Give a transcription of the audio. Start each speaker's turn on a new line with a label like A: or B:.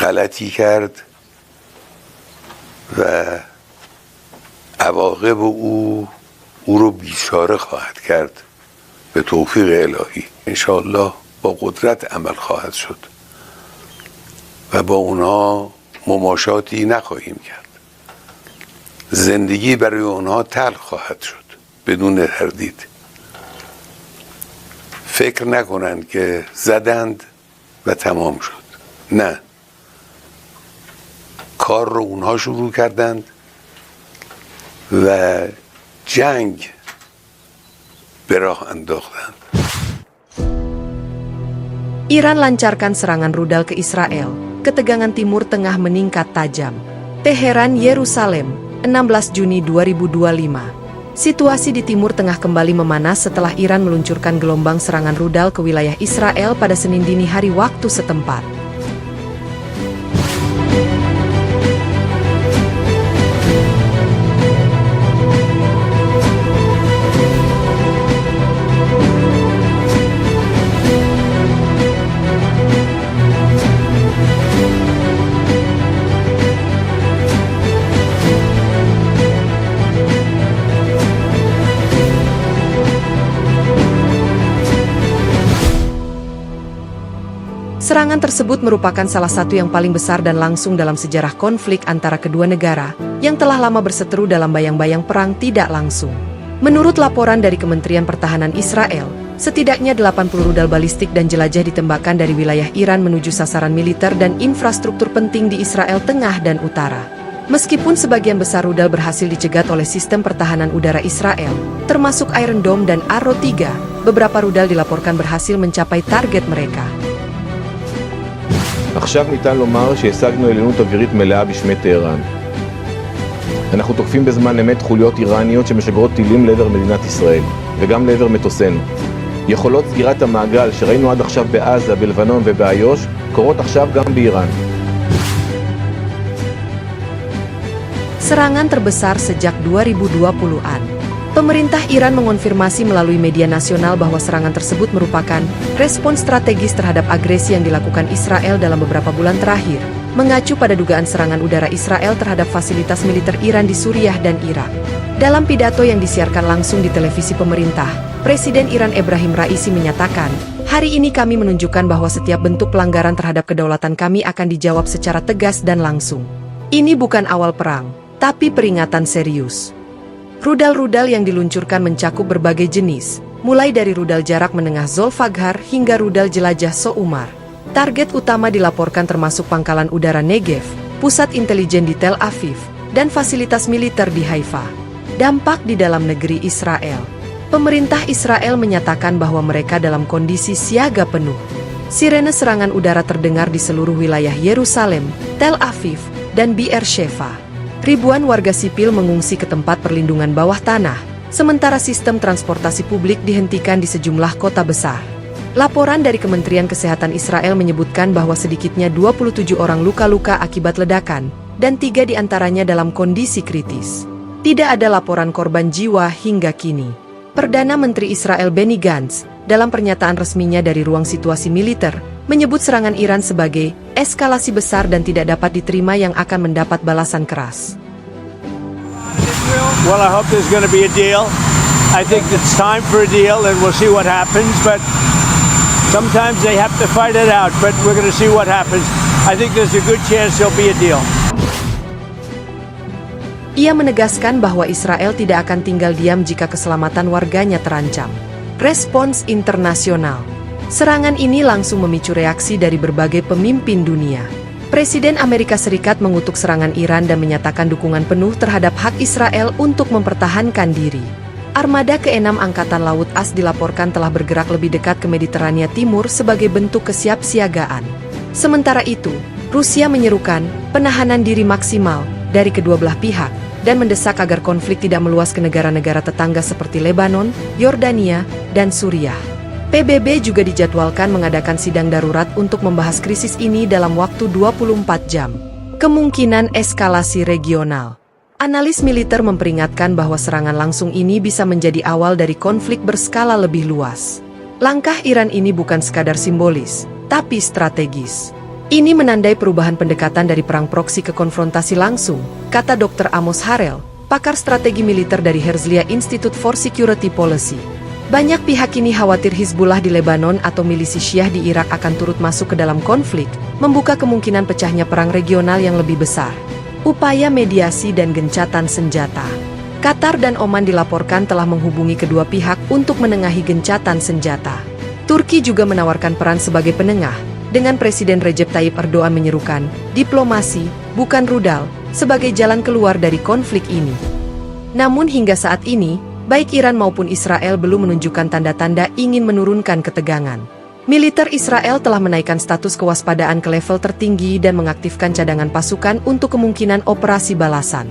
A: غلطی کرد و عواقب او رو بیچاره خواهد کرد به توفیق الهی. انشاءالله با قدرت عمل خواهد شد و با اونها مماشاتی نخواهیم کرد. زندگی برای اونها تلخ خواهد شد بدون تردید. فکر نکنند که زدند و تمام شد. نه، کار رو اونها شروع کردند و جنگ به راه انداختند.
B: Iran lancarkan serangan rudal ke Israel. Ketegangan Timur Tengah meningkat tajam. Teheran, Yerusalem, 16 Juni 2025. Situasi di Timur Tengah kembali memanas setelah Iran meluncurkan gelombang serangan rudal ke wilayah Israel pada Senin dini hari waktu setempat. Serangan tersebut merupakan salah satu yang paling besar dan langsung dalam sejarah konflik antara kedua negara, yang telah lama berseteru dalam bayang-bayang perang tidak langsung. Menurut laporan dari Kementerian Pertahanan Israel, setidaknya 80 rudal balistik dan jelajah ditembakkan dari wilayah Iran menuju sasaran militer dan infrastruktur penting di Israel Tengah dan Utara. Meskipun sebagian besar rudal berhasil dicegat oleh sistem pertahanan udara Israel, termasuk Iron Dome dan Arrow 3, beberapa rudal dilaporkan berhasil mencapai target mereka.
C: עכשיו ניתן לומר שהשגנו עליונות אווירית מלאה בשמי טהרן. אנחנו תוקפים בזמן אמת חוליות איראניות שמשגרות טילים לעבר מדינת ישראל, וגם לעבר מטוסינו. יכולות סגירת המעגל שראינו עד עכשיו בעזה, בלבנון ובאיו"ש, קורות עכשיו גם באיראן.
B: Serangan terbesar sejak 2020-an. Pemerintah Iran mengonfirmasi melalui media nasional bahwa serangan tersebut merupakan respons strategis terhadap agresi yang dilakukan Israel dalam beberapa bulan terakhir, mengacu pada dugaan serangan udara Israel terhadap fasilitas militer Iran di Suriah dan Irak. Dalam pidato yang disiarkan langsung di televisi pemerintah, Presiden Iran Ebrahim Raisi menyatakan, "Hari ini kami menunjukkan bahwa setiap bentuk pelanggaran terhadap kedaulatan kami akan dijawab secara tegas dan langsung. Ini bukan awal perang, tapi peringatan serius." Rudal-rudal yang diluncurkan mencakup berbagai jenis, mulai dari rudal jarak menengah Zolfaghar hingga rudal jelajah So-Umar. Target utama dilaporkan termasuk pangkalan udara Negev, pusat intelijen di Tel Aviv, dan fasilitas militer di Haifa. Dampak di dalam negeri Israel. Pemerintah Israel menyatakan bahwa mereka dalam kondisi siaga penuh. Sirene serangan udara terdengar di seluruh wilayah Yerusalem, Tel Aviv, dan Beersheva. Ribuan warga sipil mengungsi ke tempat perlindungan bawah tanah, sementara sistem transportasi publik dihentikan di sejumlah kota besar. Laporan dari Kementerian Kesehatan Israel menyebutkan bahwa sedikitnya 27 orang luka-luka akibat ledakan, dan 3 diantaranya dalam kondisi kritis. Tidak ada laporan korban jiwa hingga kini. Perdana Menteri Israel Benny Gantz, dalam pernyataan resminya dari ruang situasi militer, menyebut serangan Iran sebagai eskalasi besar dan tidak dapat diterima yang akan mendapat balasan keras.
D: Well, I hope there's going to be a deal. I think it's time for a deal and we'll see what happens, but sometimes they have to fight it out, but we're going to see what happens. I think there's a good chance there'll be a deal.
B: Ia menegaskan bahwa Israel tidak akan tinggal diam jika keselamatan warganya terancam. Respons internasional. Serangan ini langsung memicu reaksi dari berbagai pemimpin dunia. Presiden Amerika Serikat mengutuk serangan Iran dan menyatakan dukungan penuh terhadap hak Israel untuk mempertahankan diri. Armada ke-6 Angkatan Laut AS dilaporkan telah bergerak lebih dekat ke Mediterania Timur sebagai bentuk kesiapsiagaan. Sementara itu, Rusia menyerukan penahanan diri maksimal dari kedua belah pihak dan mendesak agar konflik tidak meluas ke negara-negara tetangga seperti Lebanon, Yordania, dan Suriah. PBB juga dijadwalkan mengadakan sidang darurat untuk membahas krisis ini dalam waktu 24 jam. Kemungkinan eskalasi regional. Analis militer memperingatkan bahwa serangan langsung ini bisa menjadi awal dari konflik berskala lebih luas. Langkah Iran ini bukan sekadar simbolis, tapi strategis. Ini menandai perubahan pendekatan dari perang proksi ke konfrontasi langsung, kata Dr. Amos Harel, pakar strategi militer dari Herzliya Institute for Security Policy. Banyak pihak kini khawatir Hizbullah di Lebanon atau milisi Syiah di Irak akan turut masuk ke dalam konflik, membuka kemungkinan pecahnya perang regional yang lebih besar. Upaya mediasi dan gencatan senjata. Qatar dan Oman dilaporkan telah menghubungi kedua pihak untuk menengahi gencatan senjata. Turki juga menawarkan peran sebagai penengah, dengan Presiden Recep Tayyip Erdogan menyerukan, diplomasi, bukan rudal, sebagai jalan keluar dari konflik ini. Namun hingga saat ini, baik Iran maupun Israel belum menunjukkan tanda-tanda ingin menurunkan ketegangan. Militer Israel telah menaikkan status kewaspadaan ke level tertinggi dan mengaktifkan cadangan pasukan untuk kemungkinan operasi balasan.